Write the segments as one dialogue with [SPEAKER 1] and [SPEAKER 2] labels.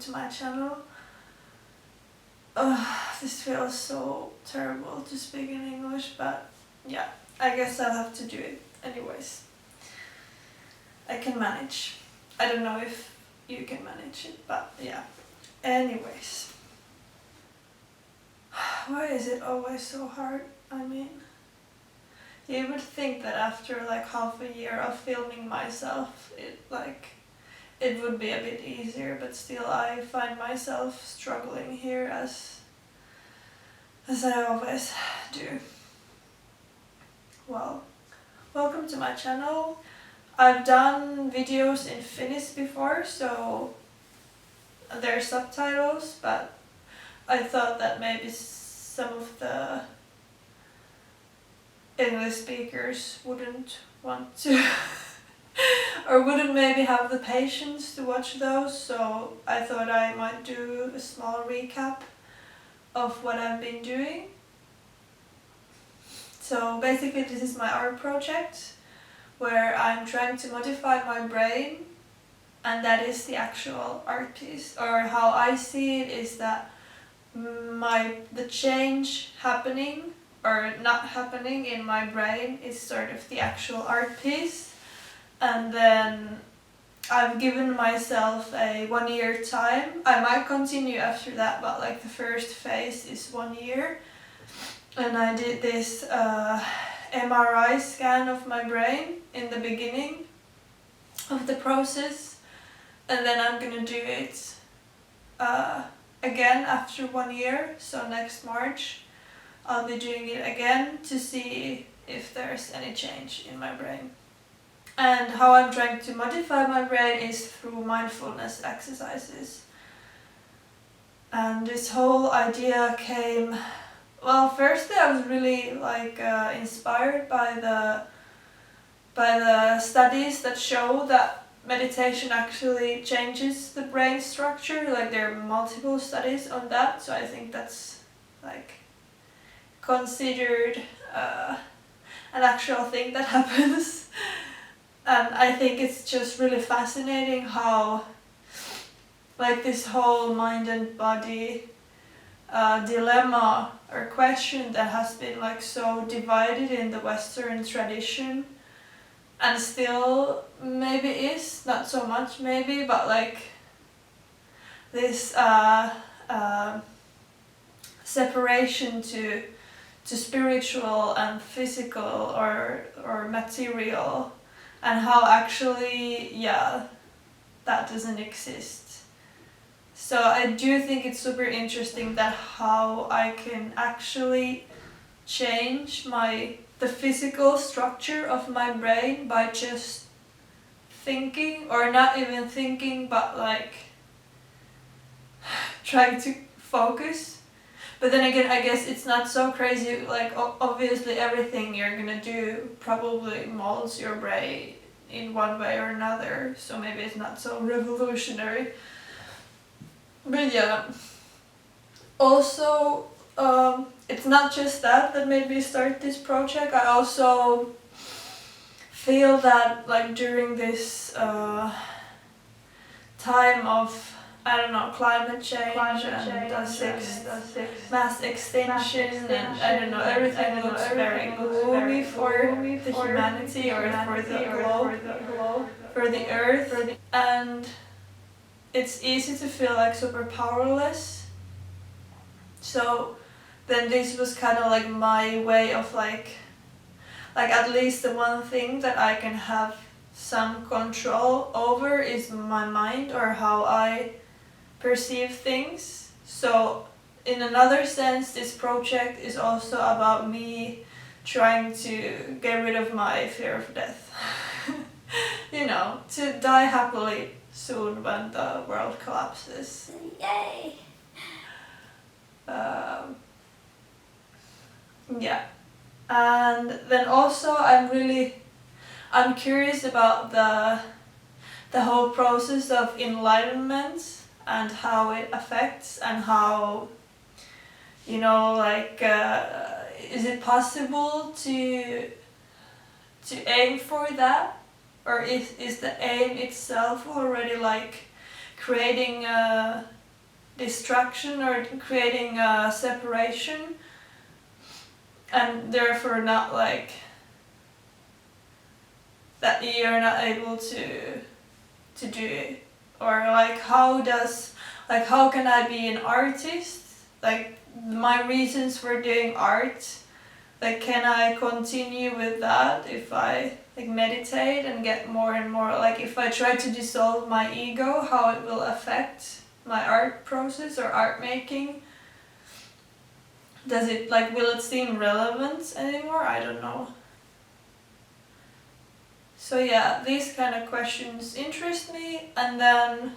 [SPEAKER 1] to my channel. This feels so terrible to speak in English, but yeah, I guess I'll have to do it anyways. I can manage. I don't know if you can manage it, but yeah. Anyways. Why is it always so hard? I mean, you would think that after like half a year of filming myself, it would be a bit easier, but still I find myself struggling here as I always do. Well, welcome to my channel. I've done videos in Finnish before, so there are subtitles, but I thought that maybe some of the English speakers wouldn't want to or wouldn't maybe have the patience to watch those, so I thought I might do a small recap of what I've been doing. So basically this is my art project where I'm trying to modify my brain, and that is the actual art piece. Or how I see it is that the change happening or not happening in my brain is sort of the actual art piece. And then I've given myself a 1 year time. I might continue after that, but like the first phase is 1 year. And I did this MRI scan of my brain in the beginning of the process. And then I'm gonna do it again after 1 year, so next March I'll be doing it again to see if there's any change in my brain. And how I'm trying to modify my brain is through mindfulness exercises. And this whole idea came, well, firstly I was really inspired by the studies that show that meditation actually changes the brain structure. Like there are multiple studies on that, so I think that's like considered an actual thing that happens. And I think it's just really fascinating how like this whole mind and body dilemma or question that has been like so divided in the Western tradition, and still maybe is, not so much maybe, but like this separation to spiritual and physical or material, and how actually, yeah, that doesn't exist. So I do think it's super interesting that how I can actually change the physical structure of my brain by just thinking, or not even thinking, but like trying to focus. But then again, I guess it's not so crazy, like obviously everything you're gonna do probably molds your brain in one way or another, so maybe it's not so revolutionary. But yeah, also it's not just that made me start this project. I also feel that like during this time of, I don't know, climate change and mass extinction, and I don't know, everything looks very gloomy for the humanity or for the globe, for the earth, and it's easy to feel like super powerless. So then this was kind of like my way of like at least the one thing that I can have some control over is my mind, or how I perceive things. So in another sense, this project is also about me trying to get rid of my fear of death. You know, to die happily soon when the world collapses. Yay! Yeah. And then also I'm curious about the whole process of enlightenment and how it affects, and how, you know, like is it possible to aim for that, or is the aim itself already like creating a distraction or creating a separation, and therefore not like that you're not able to do it. Or like how can I be an artist? Like my reasons for doing art, like can I continue with that if I like meditate and get more and more, like if I try to dissolve my ego, how it will affect my art process or art making? Does it like, will it seem relevant anymore? I don't know. So yeah, these kind of questions interest me. And then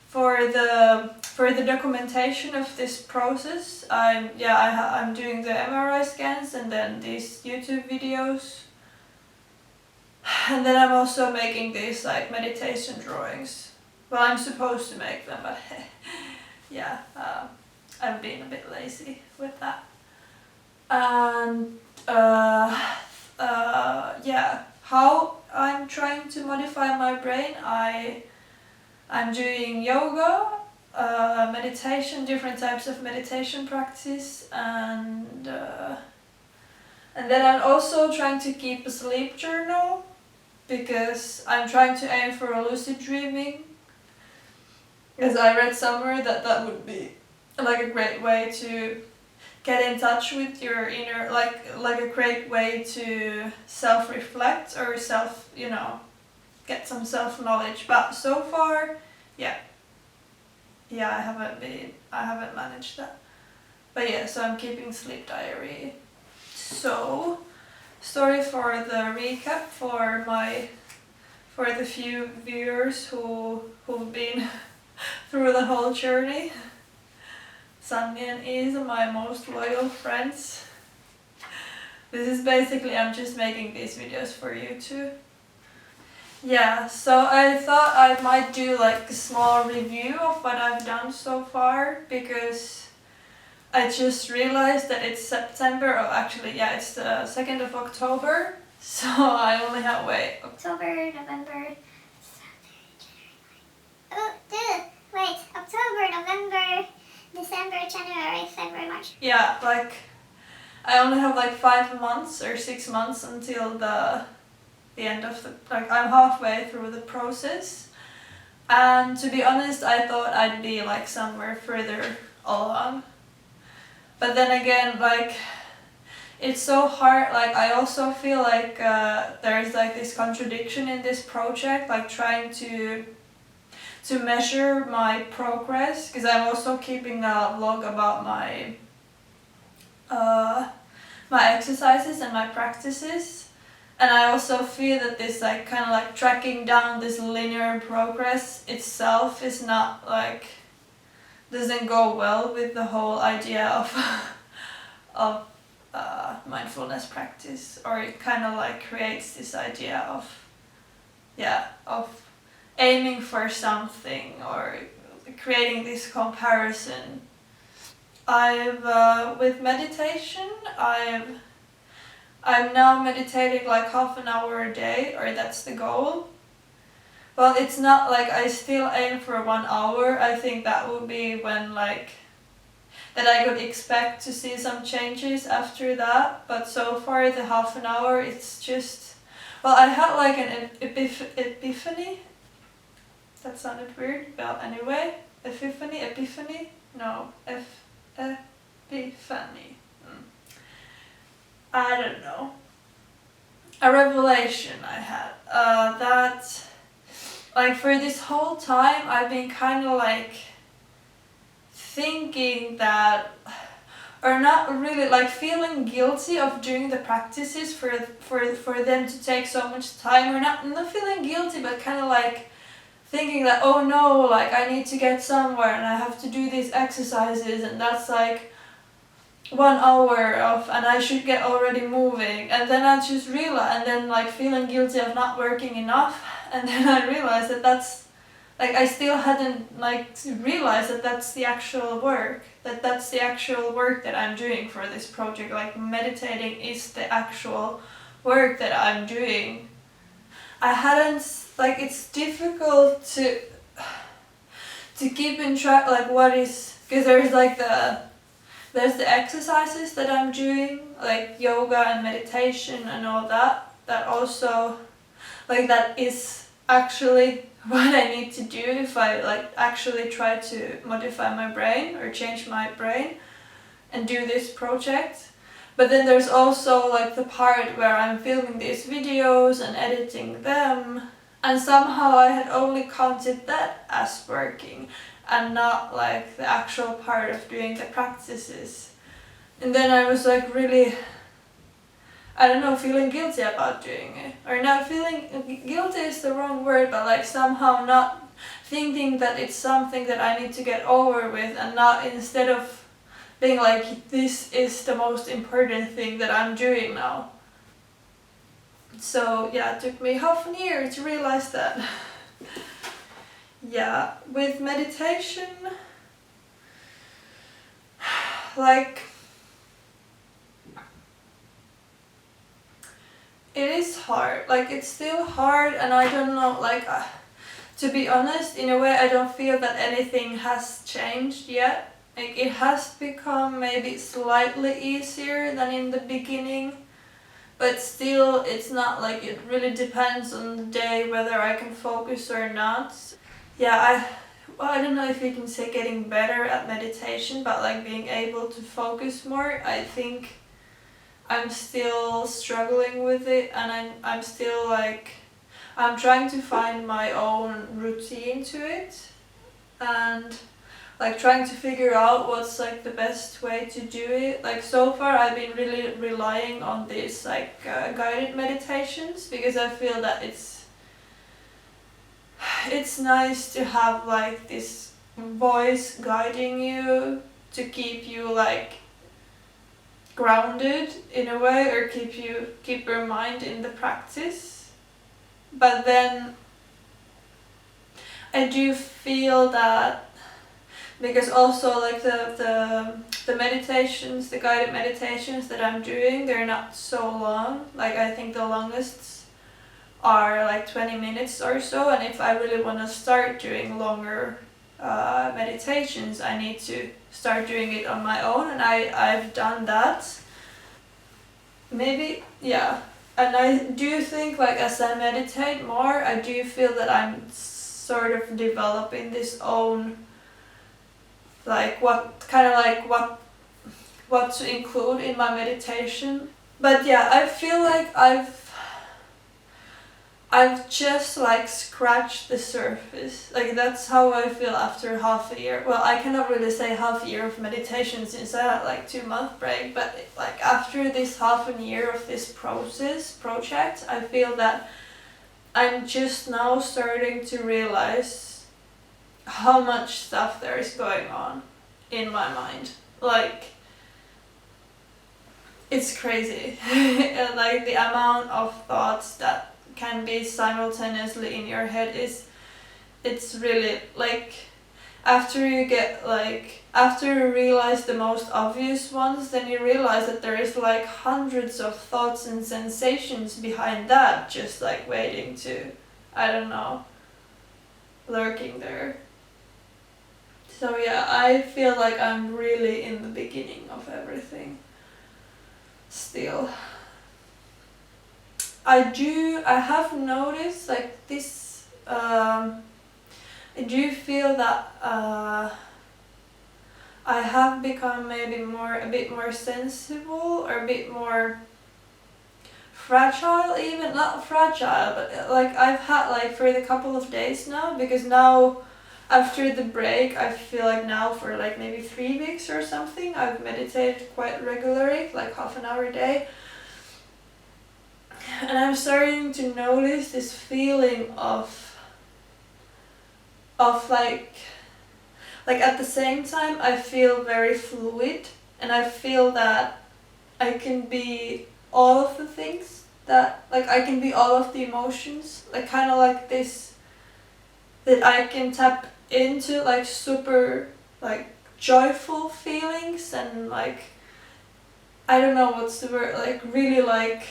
[SPEAKER 1] for the documentation of this process, I'm doing the MRI scans and then these YouTube videos. And then I'm also making these like meditation drawings. Well, I'm supposed to make them, but yeah, I've been a bit lazy with that. And yeah, how I'm trying to modify my brain, I'm doing yoga, meditation, different types of meditation practice, and then I'm also trying to keep a sleep journal, because I'm trying to aim for a lucid dreaming. Because I read somewhere that would be like a great way to get in touch with your inner, like a great way to self-reflect or get some self-knowledge. But so far, yeah, I haven't managed that. But yeah, so I'm keeping sleep diary. So, sorry for the recap for the few viewers who've been through the whole journey. Sanni and Isa, my most loyal friends. This is basically, I'm just making these videos for you too. Yeah, so I thought I might do like a small review of what I've done so far, because I just realized that it's September, oh actually yeah, it's the 2nd of October, so I only have,
[SPEAKER 2] October, November, October, November, December, January, February, March.
[SPEAKER 1] Yeah, like I only have like 5 months or 6 months until the end of I'm halfway through the process. And to be honest, I thought I'd be like somewhere further along. But then again, like it's so hard, like I also feel like there's like this contradiction in this project, like trying to measure my progress, because I'm also keeping a vlog about my exercises and my practices. And I also feel that this like kind of like tracking down this linear progress itself is not like, doesn't go well with the whole idea of mindfulness practice, or it kind of like creates this idea of aiming for something or creating this comparison. With meditation, I'm now meditating like half an hour a day, or that's the goal. Well, it's not like I still aim for 1 hour. I think that would be when like that I could expect to see some changes after that. But so far the half an hour, it's just, well, I had like an epiphany. That sounded weird. Well, anyway, epiphany? No, epiphany. I don't know. A revelation I had. That, like for this whole time, I've been kind of like thinking that, or not really, like feeling guilty of doing the practices for them to take so much time, or not feeling guilty, but kind of like thinking that, oh no, like I need to get somewhere and I have to do these exercises, and that's like 1 hour of, and I should get already moving. And then I just realized, and then like feeling guilty of not working enough, and then I realized that that's like, I still hadn't like realized that that's the actual work, that's the actual work that I'm doing for this project. Like meditating is the actual work that I'm doing. I hadn't, like it's difficult to, to keep in track like what is, because there's like there's the exercises that I'm doing, like yoga and meditation and all that, that also like that is actually what I need to do if I like actually try to modify my brain or change my brain and do this project. But then there's also like the part where I'm filming these videos and editing them, and somehow I had only counted that as working and not like the actual part of doing the practices. And then I was like really, I don't know, feeling guilty about doing it. Or not feeling, guilty is the wrong word, but like somehow not thinking that it's something that I need to get over with, and not, instead of being like, this is the most important thing that I'm doing now. So yeah, it took me half a year to realize that. Yeah, with meditation, like, it is hard, like it's still hard, and I don't know, like to be honest, in a way I don't feel that anything has changed yet. Like it has become maybe slightly easier than in the beginning, but still it's not like, it really depends on the day whether I can focus or not. Yeah, I don't know if you can say getting better at meditation, but like being able to focus more, I think I'm still struggling with it, and I'm still like, I'm trying to find my own routine to it, and like trying to figure out what's like the best way to do it. Like so far I've been really relying on these like guided meditations, because I feel that it's nice to have like this voice guiding you to keep you like grounded in a way, or keep your mind in the practice. But then I do feel that, because also like the meditations, the guided meditations that I'm doing, they're not so long. Like I think the longest are like 20 minutes or so, and if I really want to start doing longer meditations, I need to start doing it on my own, and I've done that. Maybe, yeah. And I do think like as I meditate more, I do feel that I'm sort of developing this own, like what to include in my meditation. But yeah, I feel like I've just like scratched the surface. Like that's how I feel after half a year. Well, I cannot really say half a year of meditation since I had like 2-month break, but like after this half a year of this project, I feel that I'm just now starting to realize how much stuff there is going on in my mind. Like, it's crazy. Like the amount of thoughts that can be simultaneously in your head it's really like, after you realize the most obvious ones, then you realize that there is like hundreds of thoughts and sensations behind that, just like waiting to, I don't know, lurking there. So yeah, I feel like I'm really in the beginning of everything still. I have noticed like this, I do feel that I have become maybe a bit more sensible, or a bit more fragile, even not fragile, but like I've had like for the couple of days now, because now after the break I feel like now for like maybe 3 weeks or something I've meditated quite regularly, like half an hour a day. And I'm starting to notice this feeling of like at the same time I feel very fluid, and I feel that I can be all of the things, that like I can be all of the emotions, like kind of like this, that I can tap into like super like joyful feelings, and like I don't know what's the word, like really like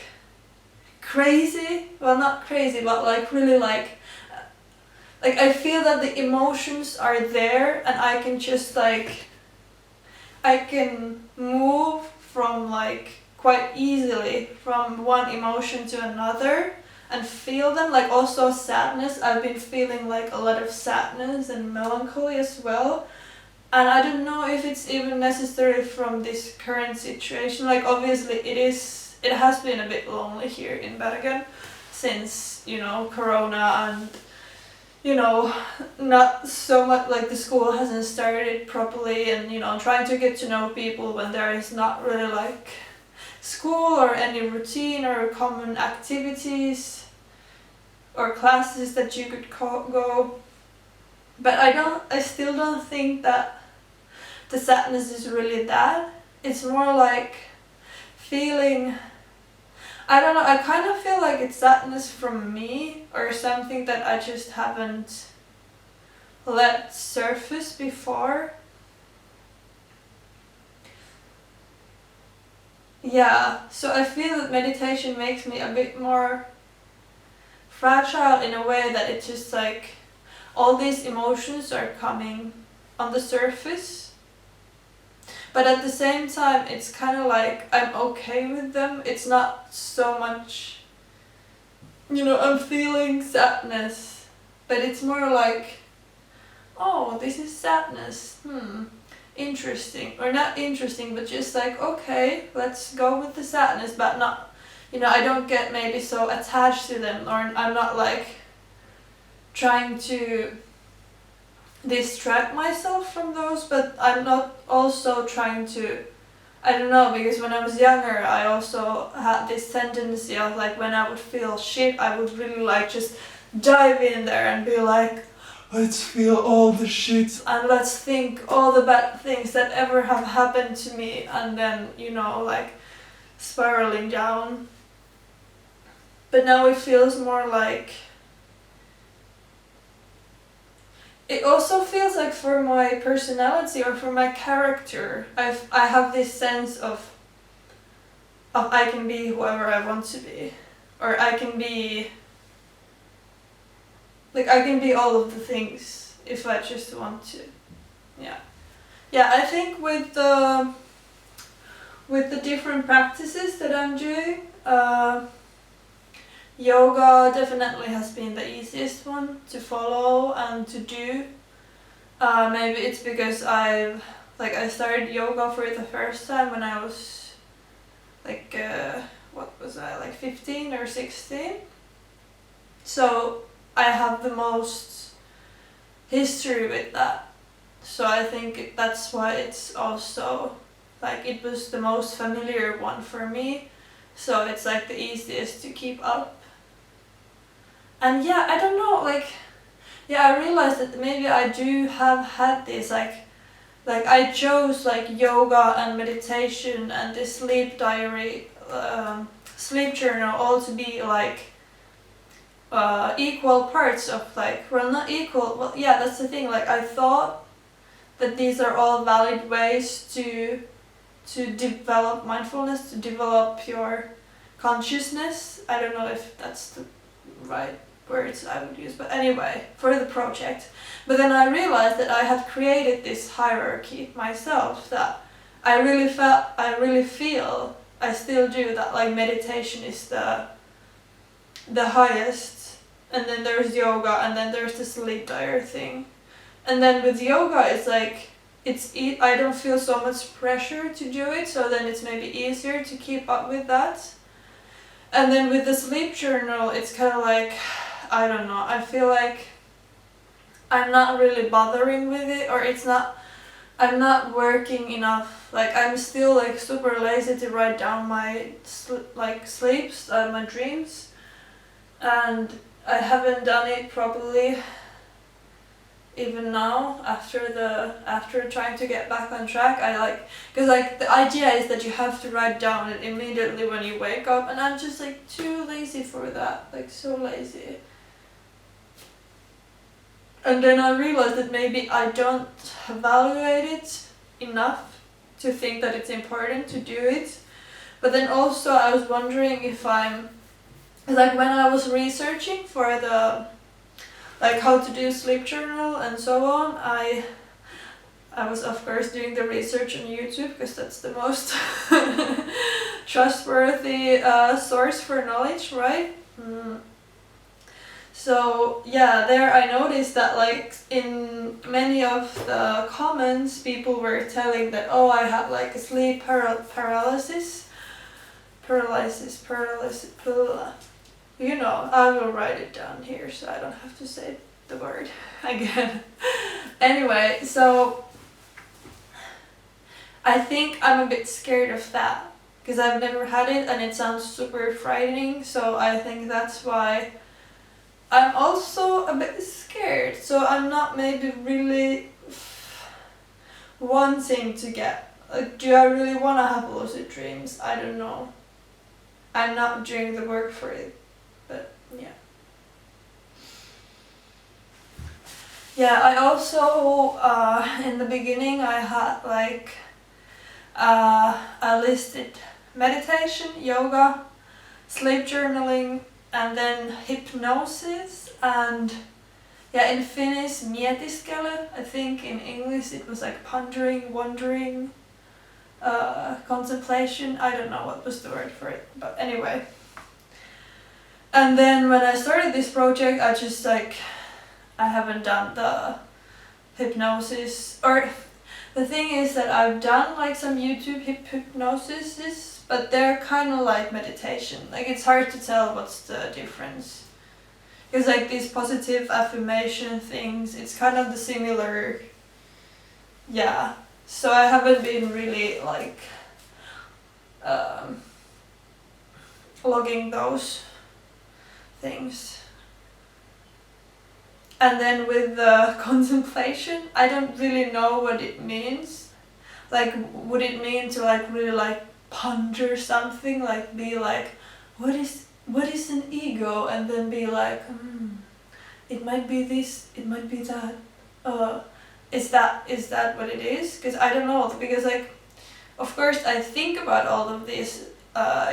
[SPEAKER 1] crazy, well not crazy, but like really like like I feel that the emotions are there and I can just like I can move from like quite easily from one emotion to another and feel them. Like also sadness, I've been feeling like a lot of sadness and melancholy as well. And I don't know if it's even necessary from this current situation. Like obviously it has been a bit lonely here in Bergen since, you know, Corona and, you know, not so much like the school hasn't started properly and, you know, trying to get to know people when there is not really like school or any routine or common activities or classes that you could go. But I still don't think that the sadness is really that. It's more like feeling, I don't know, I kind of feel like it's sadness from me or something that I just haven't let surface before. Yeah, so I feel that meditation makes me a bit more fragile in a way that it's just like all these emotions are coming on the surface. But at the same time, it's kind of like I'm okay with them. It's not so much, you know, I'm feeling sadness. But it's more like, oh, this is sadness. Interesting. Or not interesting, but just like, okay, let's go with the sadness. But not, you know, I don't get maybe so attached to them. Or I'm not like trying to distract myself from those, but I'm not also trying to, I don't know, because when I was younger I also had this tendency of like when I would feel shit I would really like just dive in there and be like, let's feel all the shit and let's think all the bad things that ever have happened to me, and then, you know, like spiraling down. But now it feels more like, it also feels like for my personality or for my character, I have this sense of I can be whoever I want to be, or I can be all of the things if I just want to. Yeah, I think with the different practices that I'm doing, yoga definitely has been the easiest one to follow and to do. Maybe it's because I started yoga for the first time when I was like, what was I, like 15 or 16? So I have the most history with that. So I think that's why it's also like it was the most familiar one for me. So it's like the easiest to keep up. And yeah, I don't know, like, yeah, I realized that maybe I do have had this, like I chose like yoga and meditation and this sleep diary, sleep journal all to be like equal parts of like, well not equal, well yeah, that's the thing, like I thought that these are all valid ways to develop mindfulness, to develop your consciousness. I don't know if that's the right words I would use, but anyway, for the project. But then I realized that I had created this hierarchy myself, that I really feel, I still do, that like meditation is the highest, and then there's yoga, and then there's the sleep diary thing. And then with yoga it's like, I don't feel so much pressure to do it, so then it's maybe easier to keep up with that. And then with the sleep journal, it's kind of like, I don't know, I feel like I'm not really bothering with it, or I'm not working enough. Like I'm still like super lazy to write down my sleeps, my dreams, and I haven't done it properly even now after trying to get back on track. Because like the idea is that you have to write down it immediately when you wake up, and I'm just like too lazy for that, like so lazy. And then I realized that maybe I don't evaluate it enough to think that it's important to do it. But then also I was wondering if I'm, like when I was researching for like how to do sleep journal and so on, I was of course doing the research on YouTube because that's the most trustworthy source for knowledge, right? So yeah, there I noticed that like in many of the comments people were telling that, oh, I have like a sleep paralysis. You know, I will write it down here so I don't have to say the word again. Anyway, so I think I'm a bit scared of that because I've never had it and it sounds super frightening, so I think that's why I'm also a bit scared. So I'm not maybe really wanting to get, like, do I really want to have lucid dreams? I don't know. I'm not doing the work for it, but yeah. Yeah, I also, in the beginning I had like, I listed meditation, yoga, sleep journaling, and then hypnosis, and yeah, in Finnish mietiskely, I think in English it was like pondering, wondering, contemplation, I don't know what was the word for it, but anyway. And then when I started this project, I just like, I haven't done the hypnosis, or the thing is that I've done like some YouTube hypnosis, but they're kind of like meditation. Like it's hard to tell what's the difference. Because like these positive affirmation things, it's kind of the similar, yeah. So I haven't been really like logging those things. And then with the contemplation, I don't really know what it means. Like, would it mean to like really like ponder something, like be like, what is an ego, and then be like, it might be this, it might be that. Is that what it is? Because I don't know. Because like, of course, I think about all of these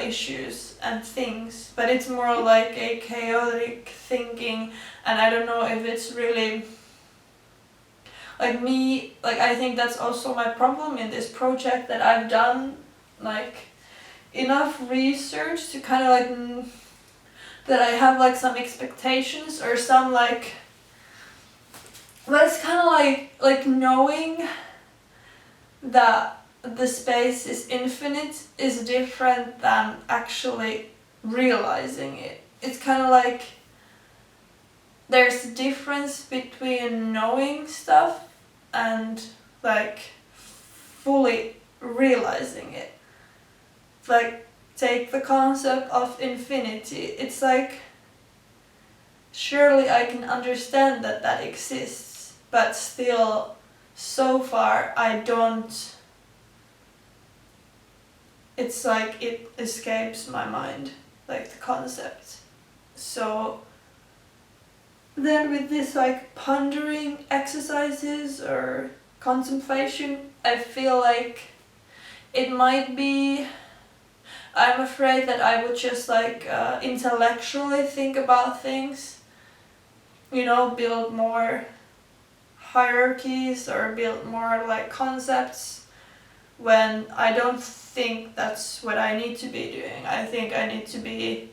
[SPEAKER 1] issues and things, but it's more like a chaotic thinking, and I don't know if it's really like me. Like I think that's also my problem in this project, that I've done like enough research to kind of like that I have like some expectations or some like, but it's kind of like knowing that the space is infinite is different than actually realizing it. It's kind of like there's a difference between knowing stuff and like fully realizing it. Like take the concept of infinity. It's like, surely I can understand that that exists, but still so far I don't. It's like it escapes my mind, like the concept. So then with this like pondering exercises or contemplation, I feel like it might be, I'm afraid that I would just like intellectually think about things, you know, build more hierarchies or build more like concepts, when I don't think that's what I need to be doing. I think I need to be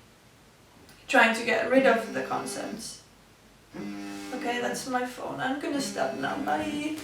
[SPEAKER 1] trying to get rid of the concepts. Okay, that's my phone. I'm gonna stop now. Bye.